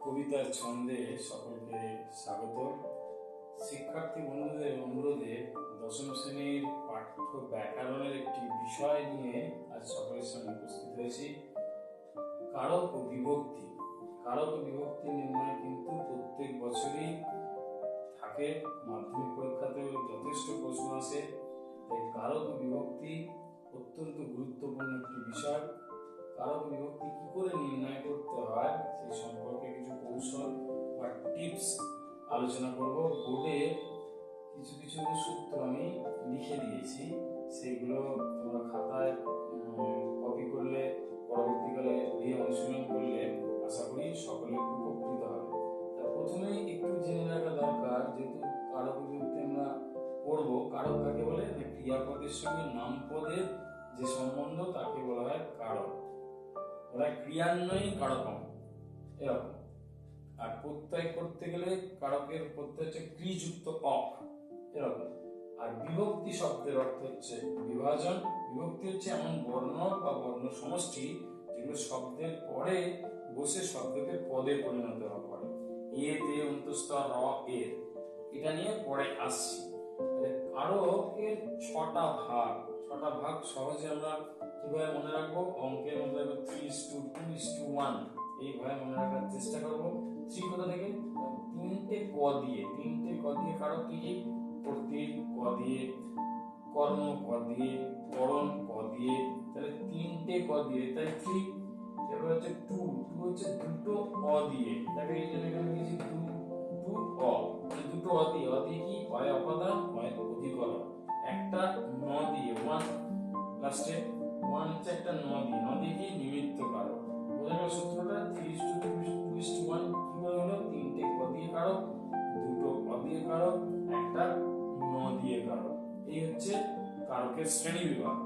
কবিতার ছন্দে সকলকে স্বাগত। শিক্ষার্থী বন্ধুদের অনুরোধে দশম শ্রেণীর পাঠ্য ব্যাকরণের একটি বিষয় নিয়ে আজ সকলের সামনে উপস্থিত হয়েছি। কারক ও বিভক্তি। কারক ও বিভক্তি নির্ণয় কিন্তু প্রত্যেক বছরই থাকে, মাধ্যমিক পরীক্ষাতেও যথেষ্ট প্রশ্ন আসে। তাই কারক ও বিভক্তি অত্যন্ত গুরুত্বপূর্ণ একটি বিষয়। কারক বিভক্তি কি করে নির্ণয় করতে হয় সেই সম্পর্কে কিছু কৌশল বা টিপস আলোচনা করব। বোর্ডে কিছু কিছু সূত্র আমি লিখে দিয়েছি, সেইগুলো তোমরা খাতায় কপি করলে পরবর্তীকালে দিয়ে অনুশীলন করলে আশা করি সকলে উপকৃত হবে। তা প্রথমেই একটু জেনে রাখা দরকার, যেহেতু কারক বিভক্তি আমরা পড়বো, কারক কাকে বলে? ক্রিয়াপদের সঙ্গে নামপদের যে সম্বন্ধ তাকে বলা হয় কারক। ক্রিয়ান্বয়ী কারকম এরকম। আর প্রত্যয় করতে গেলে কারকের প্রত্যয় হচ্ছে ক্রিযুক্ত অক এরকম। আর বিভক্তি শব্দের অর্থ হচ্ছে বিভাজন। বিভক্তি হচ্ছে এমন বর্ণ বা বর্ণ সমষ্টি যেগুলো শব্দের পরে বসে শব্দকে পদে পরিণত করে। এ তে অন্তস্থ র এর, এটা নিয়ে পরে আসছি। কারকের ছটা ভাগ সহজে আমরা কিভাবে মনে রাখবো? অঙ্কের মধ্যে 3:2:1 এইভাবে মনে রাখার চেষ্টা করবো। 3 কোথা থেকে? তিনটে ক দিয়ে কারক কি? প্রতীক ক দিয়ে, কর্ম ক দিয়ে, করণ ক দিয়ে, তাহলে তিনটে ক দিয়ে, তাই 3। এবার হচ্ছে 2 হচ্ছে দুটো অ দিয়ে, তাকে এই জন্য এখানে লিখেছি 2 অ, দুটো অ দিয়ে কি হয়? অপাদান, হয় অধিকরণ। একটা ন দিয়ে 1 লাস্টে, 1 হচ্ছে একটা ন দিয়ে কি? নিমিত্ত কারক। বোঝা গেল সূত্রটা? 3:2:1 কি করে হলো? তিনটে ক দিয়ে কারক, দুটো ক দিয়ে কারক, একটা ন দিয়ে কারক। এই হচ্ছে কারকের শ্রেণী বিভাগ।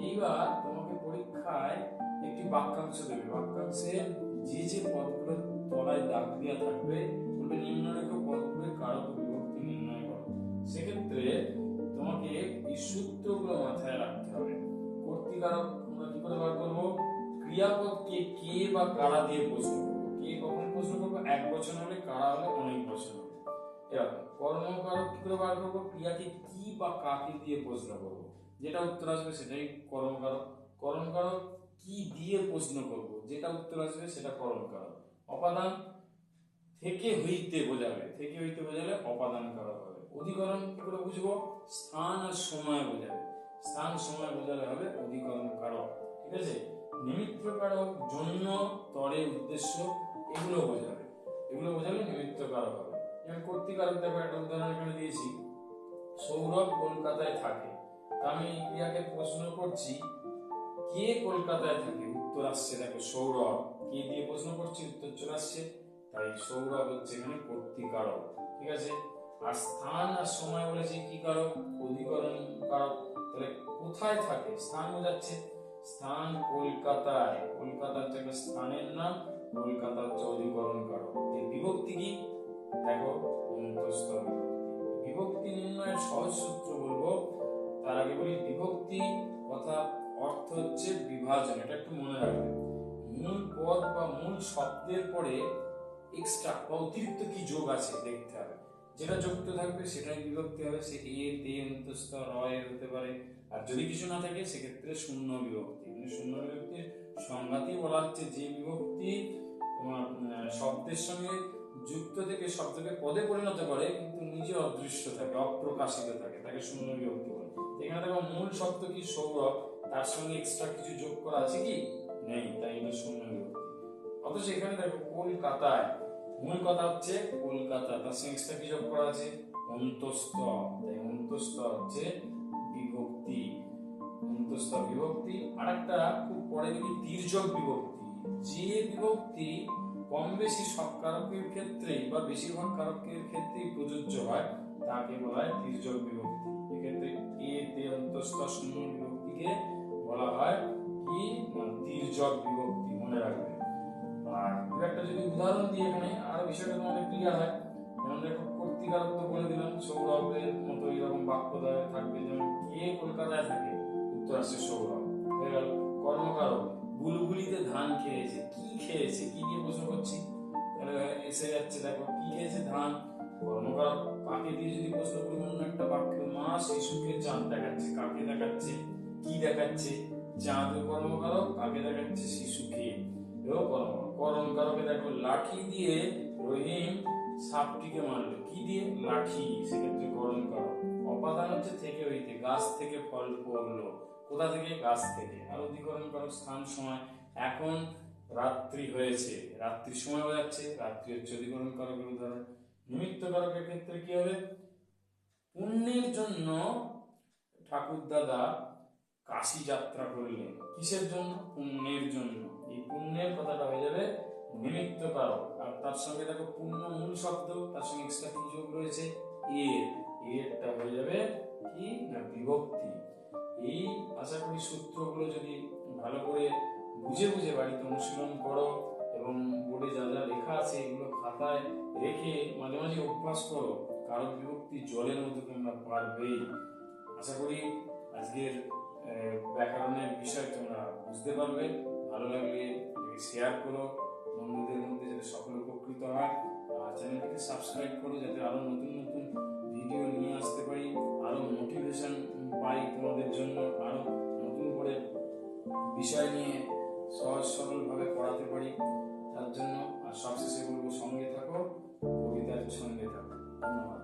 এইবার তোমাকে পরীক্ষায় একটি বাক্যাংশ দেবে। বাক্যাংশের যে পদগুলো তলায় দাগ দেওয়া থাকবে বলবে নিম্নলিখিত পদগুলোর কারক ও বিভক্তি নির্ণয় করো। সেক্ষেত্রে তোমাকে এই সূত্রগুলো মাথায় রাখতে হবে। কর্তৃকারক আমরা কি করে বার করবো? ক্রিয়াপদকে কে বা কারা দিয়ে প্রশ্ন করবো। কে কখন প্রশ্ন করবো? এক বচন হলে, কারা হলে অনেক বচন হবে এরকম। কর্মকারক কি করে বার করবো? ক্রিয়াকে কি বা কাকে দিয়ে প্রশ্ন করবো, যেটা উত্তর আসবে সেটাই কর্মকারক। করণকারক কি দিয়ে প্রশ্ন করবো, যেটা উত্তর আসবে সেটা করণকারক। অপাদান থেকে হইতে বোঝাবে, অপাদান কারক হবে। অধিকরণ কি করে বুঝবো? স্থান আর সময় বোঝাবে, স্থান সময় বোঝালে হবে অধিকরণ কারক। ঠিক আছে? নিমিত্ত কারক জন্য, তরে, উদ্দেশ্য এগুলো বোঝালে নিমিত্ত কারক হবে। যেমন কর্তৃকারক, দেখো একটা উদাহরণ এখানে দিয়েছি। সৌরভ কলকাতায় থাকে। আমি ক্রিয়াকে প্রশ্ন করছি কে কলকাতায় থাকে, উত্তর আসছে দেখো সৌরভ। কে দিয়ে প্রশ্ন করছি, উত্তর চলে আসছে, তাই সৌরভ হচ্ছে এখানে কর্তৃকারক। ঠিক আছে? আর স্থান আর সময় বলেছি কি কারক? অধিকরণ কারক। তাহলে কোথায় থাকে, স্থান বোঝাচ্ছে, স্থান কলকাতায়, কলকাতা হচ্ছে একটা স্থানের নাম, কলকাতা হচ্ছে অধিকরণ কারক। এই বিভক্তি কি? দেখো অন্তস্থ বিভক্তি নির্ণয়ের সহজ সূত্র বলবো, তার আগে বলি বিভক্তি কথা অর্থ হচ্ছে বিভাজন। এটা একটু মনে রাখবে। মূল পদ বা মূল শব্দের পরে এক্সট্রা বা অতিরিক্ত কি যোগ আছে দেখতে হবে। যেটা যুক্ত থাকবে সেটাই বিভক্তি হবে। সে এ তে অন্তস্থ র এর হতে পারে। আর যদি কিছু না থাকে সেক্ষেত্রে শূন্য বিভক্তি। মানে শূন্য বিভক্তির সংজ্ঞাতেই বলা হচ্ছে যে বিভক্তি তোমার শব্দের সঙ্গে যুক্ত থেকে শব্দকে পদে পরিণত করে কিন্তু নিজে অদৃশ্য থাকে, অপ্রকাশিত থাকে, তাকে শূন্য বিভক্তি বলে। এখানে দেখো মূল শব্দ কি সৌরভ, তার সঙ্গে এক্সট্রা কিছু যোগ করা আছে কি? নেই, তাই এটা শূন্য বিভক্তি। অথচ এখানে দেখো কলকাতায়, মূল কথা হচ্ছে কলকাতা, তার সঙ্গে এক্সট্রা কি যোগ করা আছে? অন্তস্থ, তাই অন্তস্থ হচ্ছে বিভক্তি। অন্তস্থ বিভক্তি। আরেকটা খুব পরে দেখি তির্যক বিভক্তি। যে বিভক্তি কম বেশি সব কারকের ক্ষেত্রে বা বেশিরভাগ কারকের ক্ষেত্রেই প্রযোজ্য হয় তাকে বলা হয় তির্যক বিভক্তি। এক্ষেত্রে এ তে অন্তস্থ শূন্য বিভক্তিকে বলা হয় কি? তির্যক বিভক্তি, মনে রাখবে। আর একটা যদি উদাহরণ দিয়ে এখানে আরো বিষয়টা তোমাদের ক্লিয়ার হয়, যেমন দেখো কর্তৃকারক তো বলে দিলাম, সৌরভের মতো এরকম বাক্য থাকবে, যেমন কে কলকাতায় থাকে, উত্তর আসছে সৌরভ, হয়ে গেল। কর্মকারক বুলবুলিতে ধান খেয়েছে, কি খেয়েছে, কি দিয়ে প্রশ্ন করছি? তাহলে এসে যাচ্ছে, দেখো কি খেয়েছে, ধান। কর্মকারক কাকে দিয়ে যদি প্রশ্ন করি, অন্য একটা বাক্য, মা শিশুকে চাঁদ দেখাচ্ছে, কাকে দেখাচ্ছে, কি দেখাচ্ছে, চাঁদ কর্মকারক, কাকে দেখাচ্ছে, শিশুকে। কর্মকারকে দেখো লাঠি দিয়ে রহিম সাপটিকে মারলো, কি দিয়ে, লাঠি, সেক্ষেত্রে কর্মকারক। অপাদান হচ্ছে থেকে হইতে, গাছ থেকে ফল পড়লো, কোথা থেকে, গাছ থেকে। আর অধিকরণকারক স্থান সময়, এখন রাত্রি হয়েছে, রাত্রির সময় বোঝাচ্ছে, রাত্রি হচ্ছে অধিকরণ কারকের উদাহরণ। নিমিত্ত কারকের ক্ষেত্রে কি হবে, পুণ্যের জন্য ঠাকুর দাদা কাশি যাত্রা করলেন, কিসের জন্য, পুণ্যের জন্য। এই পুণ্যের কথাটা হয়ে যাবে নিমিত্ত কারক। আর তার সঙ্গে দেখো পুণ্য মূল শব্দ, তার সঙ্গে এক্সট্রা কি যোগ রয়েছে, এরটা হয়ে যাবে কি না বিভক্তি। এই আশা করি সূত্রগুলো যদি ভালো করে বুঝে বুঝে বাড়িতে অনুশীলন করো এবং বোর্ডে যা যা লেখা আছে এগুলো খাতায় রেখে মাঝে মাঝে অভ্যাস করো, কারক বিভক্তি জলের মতো তোমরা পারবেই। আশা করি আজকের ব্যাকরণের বিষয় তোমরা বুঝতে পারবে। ভালো লাগলে শেয়ার করো বন্ধুদের মধ্যে, যাতে সকলে উপকৃত হয়। আর চ্যানেলটিকে সাবস্ক্রাইব করো, যাতে আরো নতুন নতুন ভিডিও নিয়ে আসতে পারি, আরো মোটিভেশন পাই তোমাদের জন্য, আরো নতুন করে বিষয় নিয়ে সহজ সরলভাবে পড়াতে পারি। তার জন্য আর সবশেষে বলবো, সঙ্গে থাকো, কবিতার ছন্দে থাকো। ধন্যবাদ।